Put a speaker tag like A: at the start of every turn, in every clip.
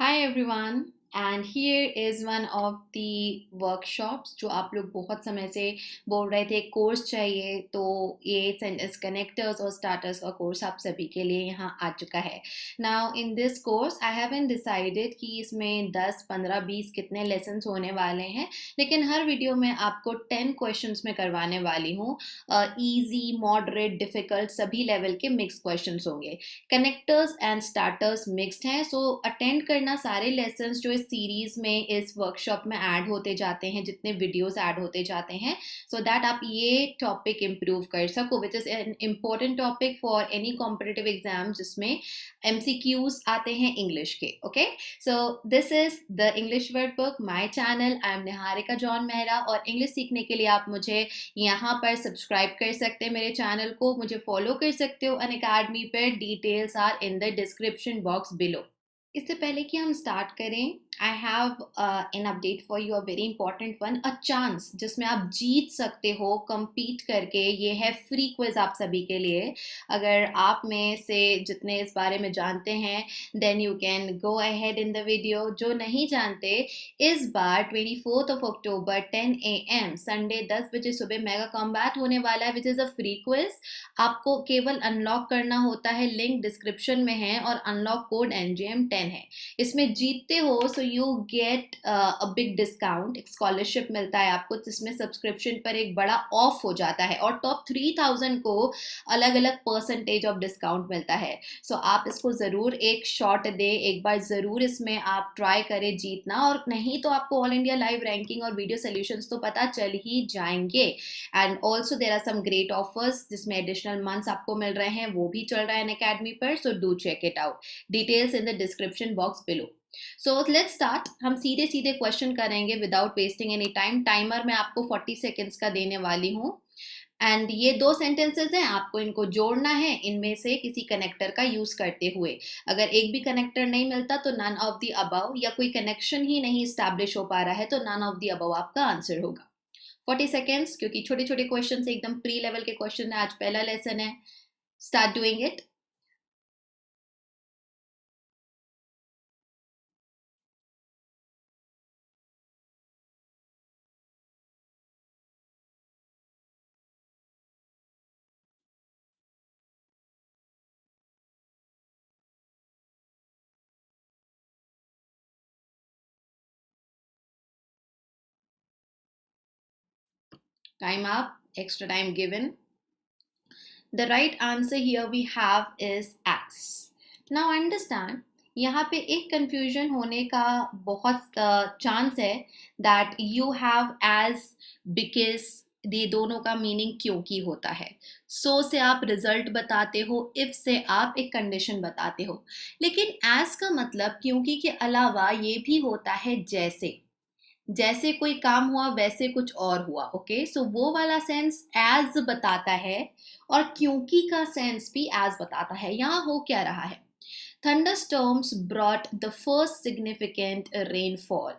A: Hi everyone, and here is one of the workshops जो आप लोग बहुत समय से बोल रहे थे कोर्स चाहिए। तो ये सेंटेंस कनेक्टर्स और स्टार्टर्स का कोर्स आप सभी के लिए यहाँ आ चुका है। Now in this course I haven't decided कि इसमें 10, 15, 20 कितने लेसन्स होने वाले हैं, लेकिन हर वीडियो में आपको 10 क्वेश्चंस में करवाने वाली हूँ। इजी, मॉडरेट, डिफिकल्ट सभी लेवल के मिक्स क्वेश्चंस होंगे। कनेक्टर्स एंड स्टार्टर्स मिक्स्ड हैं, सो अटेंड करना सारे लेसन्स जो इस सीरीज में इस वर्कशॉप में ऐड होते जाते हैं, जितने वीडियोस ऐड होते जाते हैं, सो दैट आप ये टॉपिक इम्प्रूव कर सको, which is an important topic for any competitive exam जिसमें एमसीक्यूज आते हैं इंग्लिश के। Okay, so this is the English word book, my channel. I am Niharika John Mehra, और इंग्लिश सीखने के लिए आप मुझे यहाँ पर सब्सक्राइब कर सकते हैं, मेरे चैनल को मुझे फॉलो कर सकते हो अनअकैडमी पर। Details are in the description box below. इससे पहले कि हम स्टार्ट करें, I have an update for you, a very important one, a chance जिसमें आप जीत सकते हो compete करके। ये है फ्री क्विज आप सभी के लिए। अगर आप में से जितने इस बारे में जानते हैं, then you can go ahead in the video. जो नहीं जानते, इस बार 24 अक्टूबर 10 AM संडे 10 बजे सुबह मेगा कॉम्बैट होने वाला है, which is a free quiz. आपको केवल अनलॉक करना होता है, लिंक डिस्क्रिप्शन में है, और अनलॉक कोड NGM10 है। इसमें जीतते हो so you get a big discount, एक स्कॉलरशिप मिलता है आपको, जिसमें सब्सक्रिप्शन पर एक बड़ा ऑफ हो जाता है, और टॉप 3000 को अलग अलग परसेंटेज ऑफ डिस्काउंट मिलता है। सो आप इसको ज़रूर एक शॉट दे, एक बार ज़रूर इसमें आप ट्राई करें जीतना, और नहीं तो आपको ऑल इंडिया लाइव रैंकिंग और वीडियो सोल्यूशंस तो पता चल ही जाएंगे। And also there are some great offers जिसमें एडिशनल मंथ्स आपको मिल रहे हैं, वो भी चल रहा है अनअकैडमी पर, so do check it out. Details in the description box below. So let's start. हम सीधे सीधे क्वेश्चन करेंगे without wasting any time. Timer मैं आपको 40 सेकेंड्स का देने वाली हूँ, एंड ये दो सेंटेंसेस हैं, आपको इनको जोड़ना है इनमें से किसी कनेक्टर का यूज करते हुए। अगर एक भी कनेक्टर नहीं मिलता तो नन ऑफ द अबव, या कोई कनेक्शन ही नहीं स्टैब्लिश हो पा रहा है तो नन ऑफ द अबव आपका आंसर होगा। 40 सेकेंड्स, क्योंकि छोटे छोटे क्वेश्चन से एकदम प्री लेवल के क्वेश्चन है, आज पहला लेसन है। Start doing it. Time up, extra time given. The right answer here we have is X. Now understand, यहाँ पे एक confusion होने का बहुत चांस है, that you have as, because ये दोनों का मीनिंग क्योंकि होता है। सो से आप रिजल्ट बताते हो, इफ से आप एक कंडीशन बताते हो, लेकिन एज का मतलब क्योंकि के अलावा ये भी होता है जैसे। जैसे कोई काम हुआ वैसे कुछ और हुआ। ओके, सो वो वाला सेंस एज बताता है, और क्योंकि का सेंस भी एज बताता है। यहाँ हो क्या रहा है? Thunderstorms brought the first significant rainfall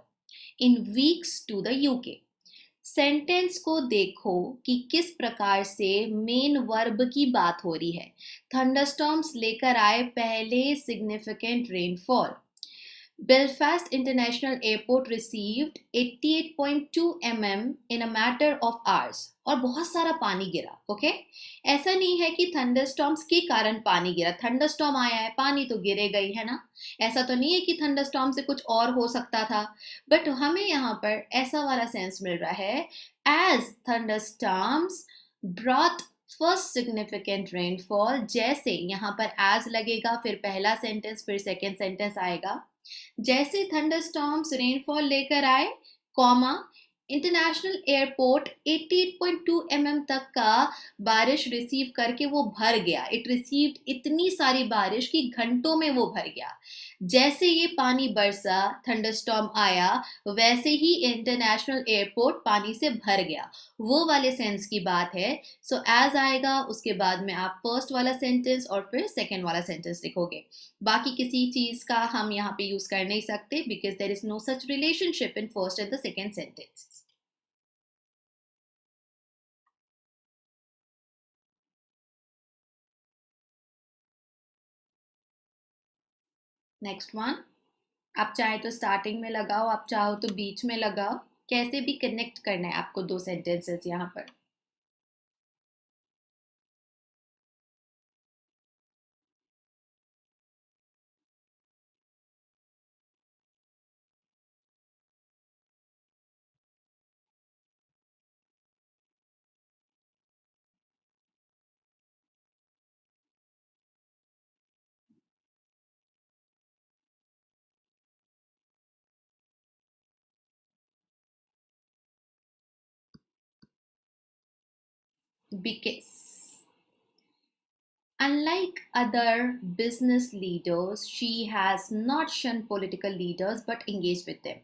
A: in weeks to the UK. Sentence को देखो कि किस प्रकार से मेन वर्ब की बात हो रही है। थंडरस्टॉर्म्स लेकर आए पहले significant rainfall. Belfast International Airport received 88.2 mm in a matter of hours, और बहुत सारा पानी गिरा। ओके, ऐसा नहीं है कि थंडरस्टॉर्म्स के कारण पानी गिरा। थंडरस्टॉर्म आया है, पानी तो गिरेगा ही, है ना। ऐसा तो नहीं है कि थंडरस्टॉर्म से कुछ और हो सकता था, बट हमें यहाँ पर ऐसा वाला सेंस मिल रहा है, as thunderstorms brought first significant rainfall. जैसे यहाँ पर एज लगेगा, फिर पहला सेंटेंस, फिर सेकेंड सेंटेंस आएगा। जैसे थंडरस्टॉर्म्स रेनफॉल लेकर आए, कॉमा, इंटरनेशनल एयरपोर्ट 88.2 mm तक का बारिश रिसीव करके वो भर गया। इट रिसीव्ड इतनी सारी बारिश कि घंटों में वो भर गया। जैसे ये पानी बरसा, थंडरस्टॉर्म आया, वैसे ही इंटरनेशनल एयरपोर्ट पानी से भर गया। वो वाले सेंस की बात है। सो एज आएगा, उसके बाद में आप फर्स्ट वाला सेंटेंस और फिर सेकेंड वाला सेंटेंस लिखोगे। बाकी किसी चीज का हम यहाँ पे यूज कर नहीं सकते, because there is no such relationship in first and the second sentence. Next one, आप चाहे तो स्टार्टिंग में लगाओ, आप चाहो तो बीच में लगाओ, कैसे भी कनेक्ट करना है आपको दो सेंटेंसेस यहाँ पर। Because unlike other business leaders, she has not shunned political leaders but engaged with them.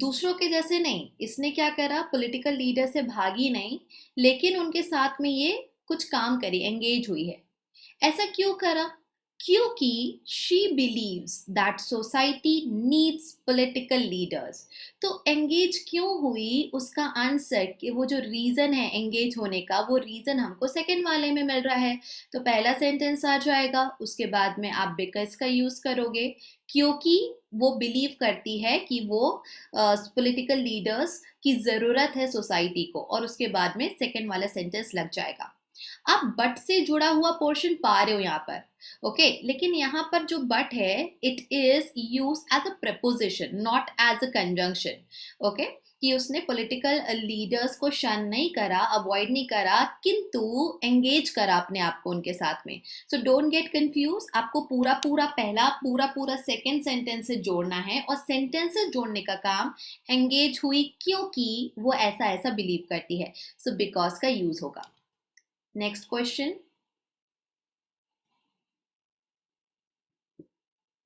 A: दूसरों के जैसे नहीं, इसने क्या करा, पॉलिटिकल लीडर से भागी नहीं, लेकिन उनके साथ में ये कुछ काम करी, एंगेज हुई है। ऐसा क्यों करा? क्योंकि she believes that society needs political leaders. तो एंगेज क्यों हुई, उसका आंसर, कि वो जो रीजन है एंगेज होने का, वो रीजन हमको सेकंड वाले में मिल रहा है। तो पहला सेंटेंस आ जाएगा, उसके बाद में आप बिकॉज का यूज करोगे, क्योंकि वो बिलीव करती है कि वो पॉलिटिकल लीडर्स की जरूरत है सोसाइटी को, और उसके बाद में सेकंड वाला सेंटेंस लग जाएगा। आप बट से जुड़ा हुआ पोर्शन पा रहे हो यहाँ पर, ओके लेकिन यहाँ पर जो बट है, it is use as a preposition, not as a conjunction. Okay, कि उसने पॉलिटिकल लीडर्स को शन नहीं करा, अवॉइड नहीं करा, किंतु एंगेज करा अपने आप को उनके साथ में। सो डोंट गेट कंफ्यूज, आपको पूरा पूरा पहला पूरा पूरा सेकेंड सेंटेंस से जोड़ना है, और सेंटेंसेस जोड़ने का काम एंगेज हुई क्योंकि वो ऐसा ऐसा बिलीव करती है। सो बिकॉज का यूज होगा। Next question.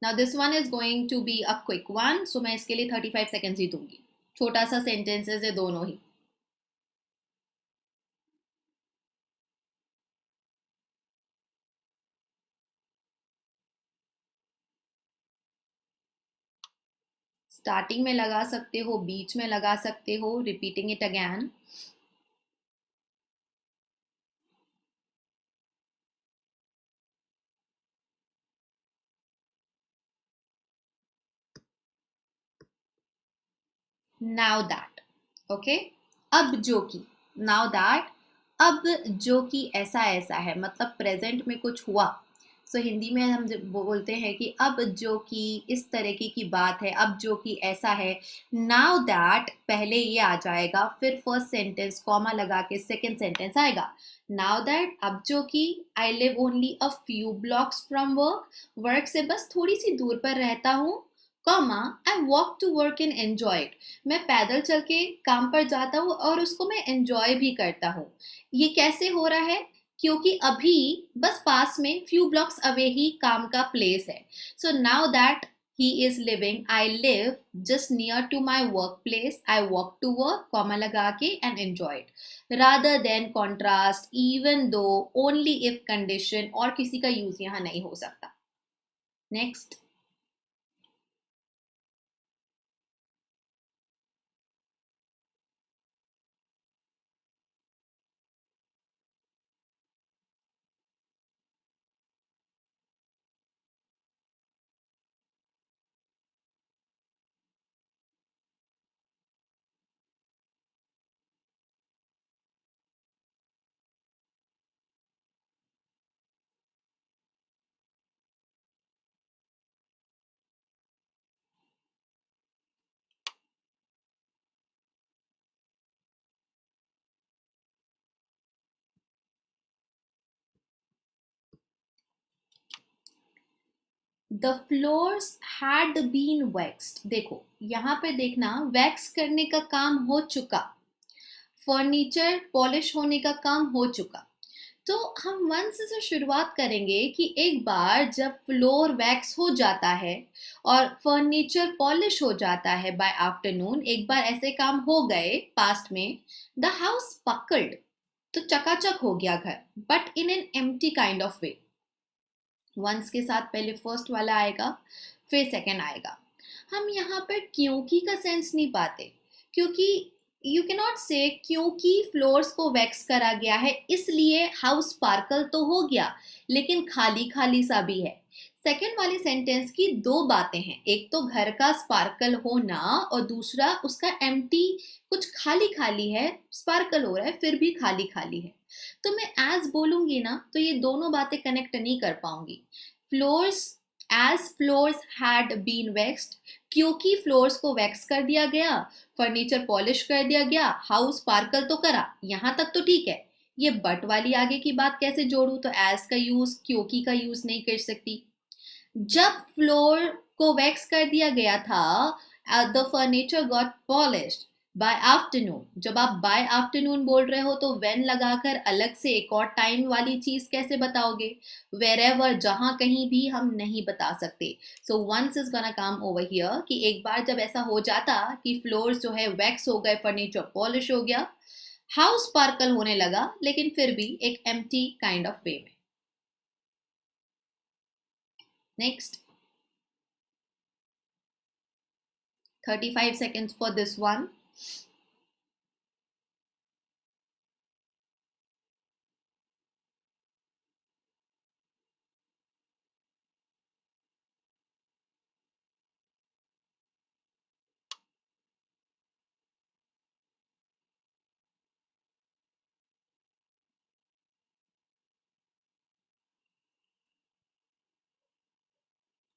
A: Now this one is going to be a quick one, so मैं इसके लिए 35 सेकेंड्स ही दूंगी। छोटा सा सेंटेंसेस है दोनों ही। स्टार्टिंग में लगा सकते हो, बीच में लगा सकते हो, repeating it again. Now that, okay, अब जो कि, नाउ दैट, अब जो कि ऐसा ऐसा है, मतलब प्रेजेंट में कुछ हुआ। सो हिंदी में हम जब बोलते हैं कि अब जो कि इस तरीके की बात है, अब जो कि ऐसा है। नाउ दैट पहले ये आ जाएगा, फिर फर्स्ट सेंटेंस कॉमा लगा के सेकेंड सेंटेंस आएगा। नाउ दैट, अब जो कि, I live only a few blocks from work, work से बस थोड़ी सी दूर पर रहता हूँ, comma I walk to work and enjoy it, मैं पैदल चल के काम पर जाता हूँ और उसको मैं एंजॉय भी करता हूँ। ये कैसे हो रहा है? क्योंकि अभी बस पास में फ्यू ब्लॉक्स अवे ही काम का प्लेस है। So now that he is living, I live just near to my work place, I walk to work, comma लगा के, and enjoy it, rather than contrast, even though, only if condition, और किसी का use यहाँ नहीं हो सकता। Next. The floors had been waxed, देखो यहाँ पे देखना, वैक्स करने का काम हो चुका, फर्नीचर पॉलिश होने का काम हो चुका। तो हम वंस से शुरुआत करेंगे कि एक बार जब फ्लोर वैक्स हो जाता है और फर्नीचर पॉलिश हो जाता है बाय आफ्टरनून, एक बार ऐसे काम हो गए पास्ट में, द हाउस पकल्ड, तो चकाचक हो गया घर, but in an empty kind of way. Once के साथ पहले फर्स्ट वाला आएगा, फिर सेकंड आएगा। हम यहाँ पर क्योंकि का सेंस नहीं पाते, क्योंकि यू कैन नॉट से क्योंकि फ्लोर्स को वैक्स करा गया है इसलिए हाउस स्पार्कल तो हो गया, लेकिन खाली खाली सा भी है। सेकेंड वाले सेंटेंस की दो बातें हैं, एक तो घर का स्पार्कल होना और दूसरा उसका एम्प्टी, कुछ खाली खाली है, स्पार्कल हो रहा है फिर भी खाली खाली है। तो मैं एज बोलूंगी ना तो ये दोनों बातें कनेक्ट नहीं कर पाऊंगी। Floors, as floors had been waxed, क्योंकि फ्लोर्स को वैक्स कर दिया गया, फर्नीचर पॉलिश कर दिया गया, हाउस स्पार्कल तो करा, यहां तक तो ठीक है। ये बट वाली आगे की बात कैसे जोड़ू, तो एज का यूज क्योंकि का यूज नहीं कर सकती। जब फ्लोर को वैक्स कर दिया गया था, the furniture got polished by afternoon. जब आप बाय आफ्टरनून बोल रहे हो तो व्हेन लगाकर अलग से एक और टाइम वाली चीज कैसे बताओगे? वेरेवर, जहां कहीं भी हम नहीं बता सकते। So once is gonna come over here कि एक बार जब ऐसा हो जाता कि फ्लोर्स जो है वैक्स हो गए, फर्नीचर पॉलिश हो गया, हाउस स्पार्कल होने लगा, लेकिन फिर भी एक एम्प्टी काइंड ऑफ वे में। Next, 35 seconds for this one.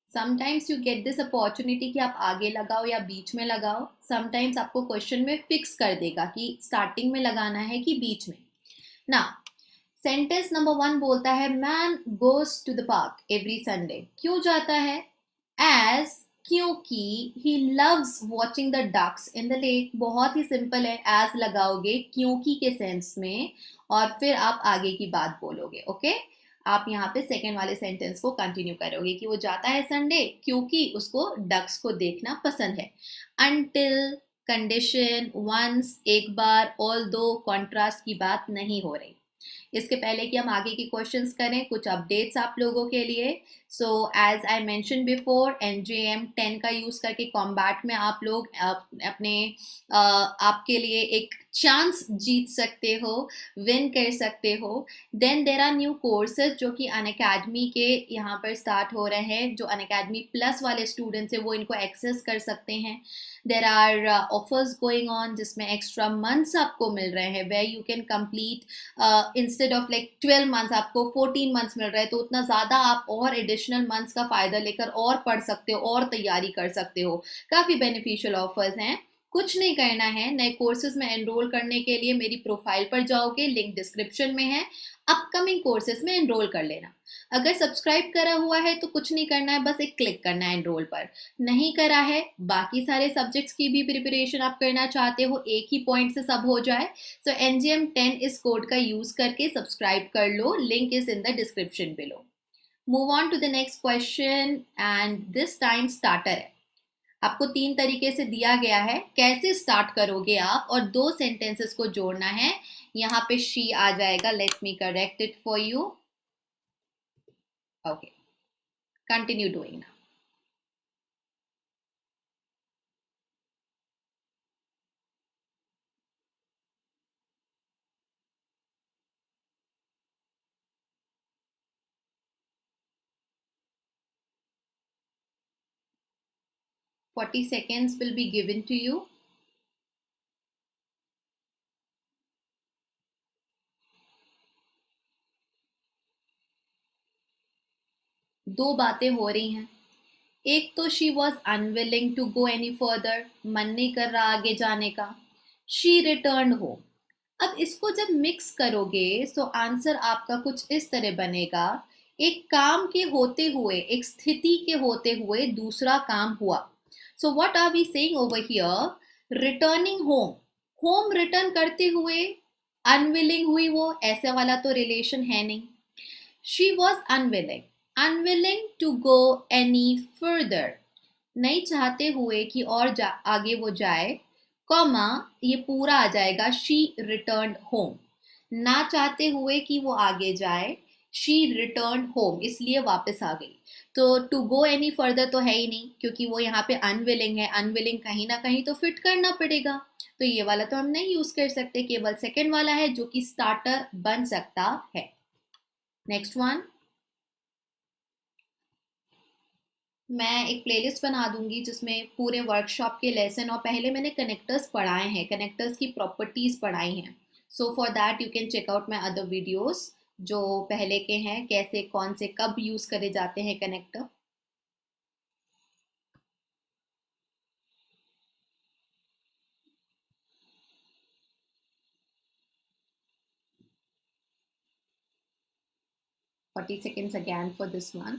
A: Sometimes you get this opportunity कि आप आगे लगाओ या बीच में लगाओ, समटाइम्स आपको क्वेश्चन में फिक्स कर देगा कि स्टार्टिंग में लगाना है कि बीच में ना। सेंटेंस नंबर 1 बोलता है man goes to the park every Sunday. क्यों जाता है? एज, क्योंकि he loves watching the ducks in the lake. बहुत ही सिंपल है, एज लगाओगे क्योंकि के सेंस में और फिर आप आगे की बात बोलोगे। ओके, आप यहाँ पे सेकेंड वाले सेंटेंस को कंटिन्यू करोगे कि वो जाता है संडे क्योंकि उसको डक्स को देखना पसंद है। अनटिल, कंडीशन, वंस, एक बार, ऑल दो, कॉन्ट्रास्ट की बात नहीं हो रही। इसके पहले कि हम आगे के क्वेश्चंस करें, कुछ अपडेट्स आप लोगों के लिए। So as I mention before, NJM 10 का यूज करके कॉम्बैट में आप लोग अपने आपके लिए एक चांस जीत सकते हो, विन कर सकते हो। Then there are new courses जो कि अनअकैडमी के यहाँ पर स्टार्ट हो रहे हैं। जो अनअकैडमी प्लस वाले स्टूडेंट्स हैं वो इनको एक्सेस कर सकते हैं। There are offers going on जिसमें एक्स्ट्रा मंथ्स आपको मिल रहे हैं, where you can complete instead of like 12 months आपको 14 मंथ्स मिल रहे हैं, तो उतना ज़्यादा आप और एडिशनल मंथ्स का फ़ायदा लेकर और पढ़ सकते हो और तैयारी कर सकते हो। काफ़ी बेनिफिशियल ऑफर्स हैं। कुछ नहीं करना है, नए कोर्सेज में एनरोल करने के लिए मेरी प्रोफाइल पर जाओगे, लिंक डिस्क्रिप्शन में है, अपकमिंग कोर्सेज में एनरोल कर लेना। अगर सब्सक्राइब करा हुआ है तो कुछ नहीं करना है, बस एक क्लिक करना है एनरोल पर। नहीं करा है, बाकी सारे सब्जेक्ट्स की भी प्रिपरेशन आप करना चाहते हो, एक ही पॉइंट से सब हो जाए, तो एनजीएम 10 इस कोड का यूज करके सब्सक्राइब कर लो, link is in the description below. Move on to the next question and this time starter है। आपको 3 तरीके से दिया गया है, कैसे स्टार्ट करोगे आप, और 2 सेंटेंसेस को जोड़ना है। यहाँ पे शी आ जाएगा, let me correct it for you. Okay, continue doing now. 40 seconds will be given to you. दो बातें हो रही हैं। एक तो she was unwilling to go any further, मन नहीं कर रहा आगे जाने का। She return home. अब इसको जब मिक्स करोगे तो आंसर आपका कुछ इस तरह बनेगा, एक काम के होते हुए, एक स्थिति के होते हुए दूसरा काम हुआ। So what are we saying over here? Returning home, home return करते हुए अनविलिंग हुई वो, ऐसे वाला तो रिलेशन है नहीं। She was unwilling, unwilling to go any further, नहीं चाहते हुए कि और आगे वो जाए, कॉमा ये पूरा आ जाएगा शी रिटर्न होम। ना चाहते हुए कि वो आगे जाए, शी रिटर्न होम, इसलिए वापस आ गई। तो टू गो एनी फर्दर तो है ही नहीं क्योंकि वो यहाँ पे अनविलिंग है, अनविलिंग कहीं ना कहीं तो फिट करना पड़ेगा, तो ये वाला तो हम नहीं यूज कर सकते, केवल सेकेंड वाला है जो कि स्टार्टर बन सकता है। नेक्स्ट वन, मैं एक प्लेलिस्ट बना दूंगी जिसमें पूरे वर्कशॉप के लेसन, और पहले मैंने कनेक्टर्स पढ़ाए हैं, कनेक्टर्स की प्रॉपर्टीज पढ़ाई हैं। So for that you can check out my other videos जो पहले के हैं, कैसे कौन से कब यूज करे जाते हैं connector. 40 seconds again for this one.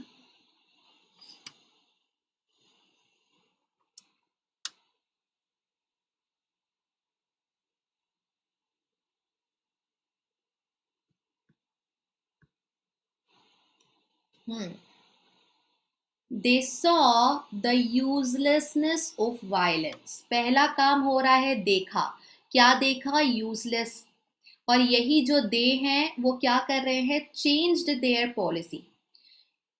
A: Hmm. They saw the uselessness of violence. पहला काम हो रहा है देखा, क्या देखा? यूजलेस। और यही जो दे हैं वो क्या कर रहे हैं? Changed their policy.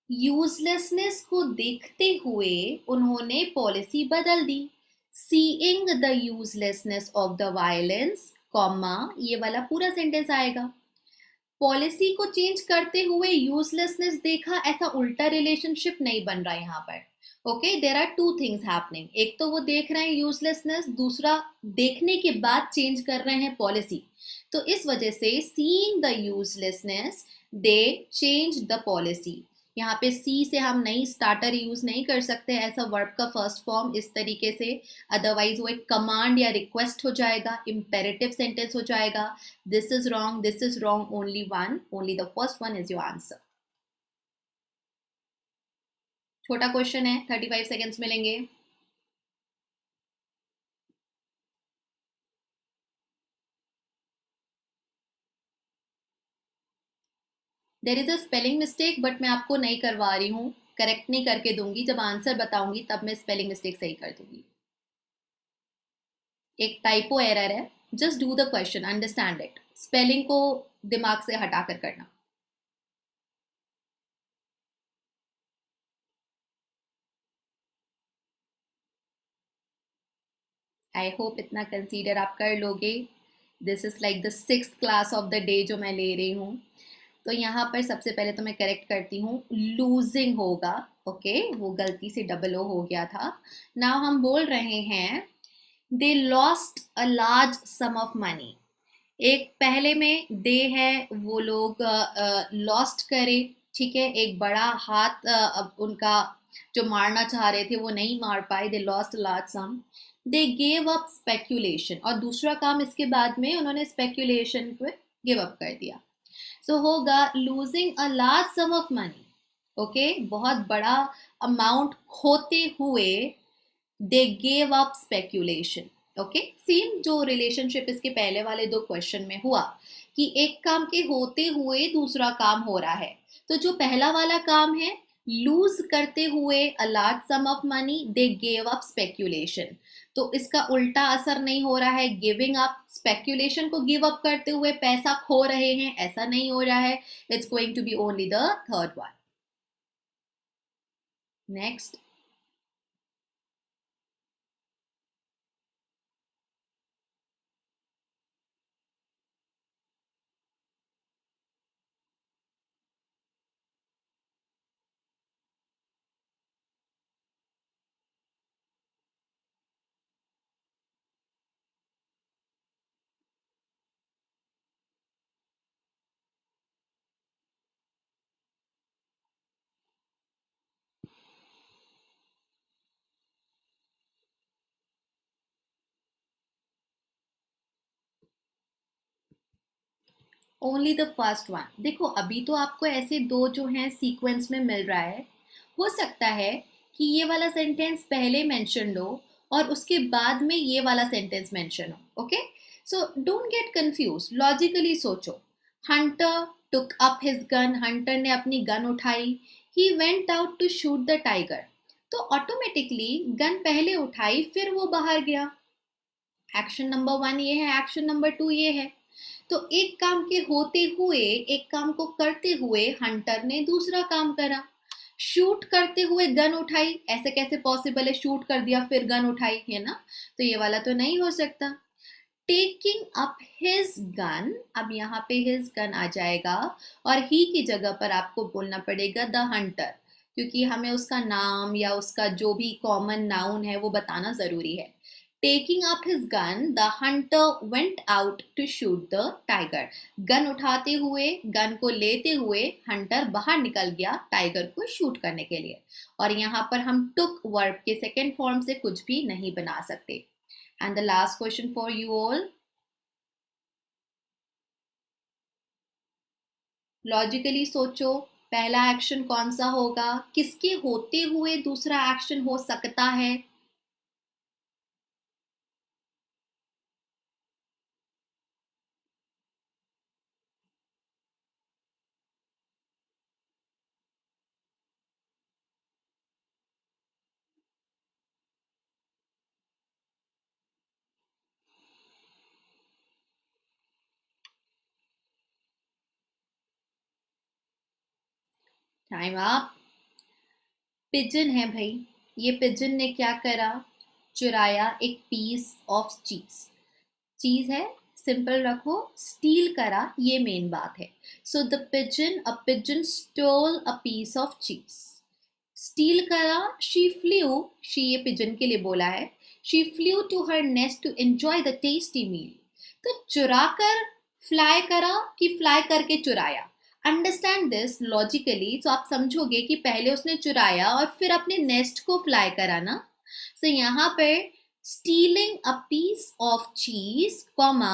A: यूजलेसनेस को देखते हुए उन्होंने पॉलिसी बदल दी। Seeing the uselessness of the violence, comma, ये वाला पूरा सेंटेंस आएगा। पॉलिसी को चेंज करते हुए यूजलेसनेस देखा, ऐसा उल्टा रिलेशनशिप नहीं बन रहा यहाँ पर। Okay, there are two things happening. एक तो वो देख रहे हैं यूजलेसनेस, दूसरा देखने के बाद चेंज कर रहे हैं पॉलिसी। तो इस वजह से seeing the uselessness they change the policy. यहाँ पे सी से हम नई स्टार्टर यूज नहीं कर सकते ऐसा वर्ब का फर्स्ट फॉर्म इस तरीके से, अदरवाइज वो एक कमांड या रिक्वेस्ट हो जाएगा, इम्पेरेटिव सेंटेंस हो जाएगा। this is wrong, only one, only the first one is your answer। छोटा क्वेश्चन है, 35 सेकेंड्स मिलेंगे। There is a spelling mistake, but मैं आपको नहीं करवा रही हूँ, करेक्ट नहीं करके दूंगी, जब आंसर बताऊंगी तब मैं स्पेलिंग मिस्टेक सही कर दूंगी। एक टाइपो एरर है, just do the question, understand it, spelling को दिमाग से हटा कर करना। आई होप इतना कंसीडर आप कर लोगे। This is like the 6th class of the day जो मैं ले रही हूँ। तो यहाँ पर सबसे पहले तो मैं करेक्ट करती हूँ, लूजिंग होगा। ओके, वो गलती से डबल ओ हो गया था। नाउ हम बोल रहे हैं they lost a large some of money. एक पहले में दे है, वो लोग लॉस्ट करे, ठीक है, एक बड़ा हाथ उनका जो मारना चाह रहे थे वो नहीं मार पाए, they lost large some. They gave up speculation, और दूसरा काम इसके बाद में उन्होंने स्पेक्यूलेशन को गिव अप कर दिया। सो होगा losing a large some of money. Okay, बहुत बड़ा अमाउंट खोते हुए they gave up speculation. Okay, same जो रिलेशनशिप इसके पहले वाले दो क्वेश्चन में हुआ कि एक काम के होते हुए दूसरा काम हो रहा है। तो जो पहला वाला काम है, लूज करते हुए a large some of money they gave up speculation, तो इसका उल्टा असर नहीं हो रहा है, गिविंग अप स्पेक्यूलेशन को गिव अप करते हुए पैसा खो रहे हैं, ऐसा नहीं हो रहा है। It's going to be only the third one. Next. Only the first one. देखो अभी तो आपको ऐसे दो जो हैं सीक्वेंस में मिल रहा है, हो सकता है कि ये वाला सेंटेंस पहले मेंशन हो और उसके बाद में ये वाला सेंटेंस मेंशन हो। Okay, so don't get confuse, logically सोचो। Hunter took up his gun, hunter ने अपनी गन उठाई। He went out to shoot the tiger, तो ऑटोमेटिकली गन पहले उठाई फिर वो बाहर गया। एक्शन नंबर वन ये है, एक्शन नंबर टू ये है। तो एक काम के होते हुए, एक काम को करते हुए हंटर ने दूसरा काम करा। शूट करते हुए गन उठाई, ऐसे कैसे पॉसिबल है, शूट कर दिया फिर गन उठाई, है ना? तो ये वाला तो नहीं हो सकता। टेकिंग अप हिज गन, अब यहाँ पे हिज गन आ जाएगा और ही की जगह पर आपको बोलना पड़ेगा द हंटर, क्योंकि हमें उसका नाम या उसका जो भी कॉमन नाउन है वो बताना ज़रूरी है। Taking up his gun the hunter went out to shoot the tiger. Gun उठाते हुए, गन को लेते हुए हंटर बाहर निकल गया टाइगर को शूट करने के लिए। और यहाँ पर हम टुक वर्ब के सेकेंड फॉर्म से कुछ भी नहीं बना सकते। And the last question for you all, logically सोचो, पहला एक्शन कौन सा होगा, किसके होते हुए दूसरा एक्शन हो सकता है? Time up. पिजन है भाई। ये पिजन ने क्या करा? चुराया एक पीस ऑफ चीज। चीज है, सिंपल रखो, स्टील करा, ये मेन बात है। So the pigeon, a pigeon stole a piece of cheese. Steal करा, शी फ्ल्यू, शी ये पिजन के लिए बोला है, she flew to her nest to enjoy the tasty meal. तो चुरा कर फ्लाई करा कि फ्लाई करके चुराया? अंडरस्टैंड दिस लॉजिकली, तो आप समझोगे कि पहले उसने चुराया और फिर अपने नेस्ट को फ्लाई करा ना। सो यहाँ पर स्टीलिंग अ पीस ऑफ चीज कॉमा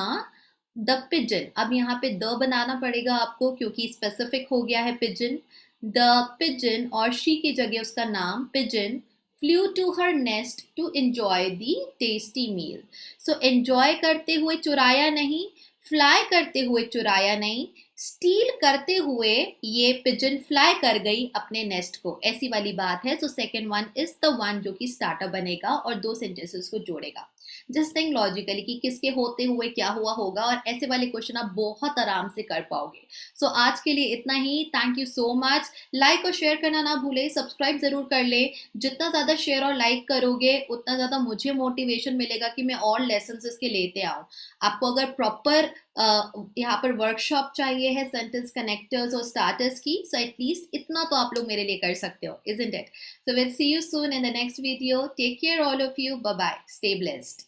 A: द पिजन, अब यहाँ पे द बनाना पड़ेगा आपको क्योंकि स्पेसिफिक हो गया है पिजन। द पिजन और शी की जगह उसका नाम pigeon flew to her nest to enjoy the tasty meal. So enjoy करते हुए चुराया नहीं, फ्लाई करते हुए चुराया नहीं, स्टील करते हुए ये पिजन फ्लाई कर गई अपने नेस्ट को, ऐसी वाली बात है। So second one is the one जो कि स्टार्टर बनेगा और दो सेंटेंसेस को जोड़ेगा। जस्ट थिंक लॉजिकली कि किसके होते हुए क्या हुआ होगा, और ऐसे वाले क्वेश्चन आप बहुत आराम से कर पाओगे। सो आज के लिए इतना ही। Thank you so much. Like और शेयर करना ना भूले, सब्सक्राइब जरूर कर ले। जितना ज़्यादा शेयर और लाइक करोगे उतना ज़्यादा मुझे मोटिवेशन मिलेगा कि मैं और लेसन इसके लेते आऊँ। आपको अगर प्रॉपर यहाँ पर वर्कशॉप चाहिए है सेंटेंस कनेक्टर्स और स्टार्टर्स की, सो एटलीस्ट इतना तो आप लोग मेरे लिए कर सकते हो, isn't it? So will see you soon in the next video. Take care all of you, bye bye, stay blessed.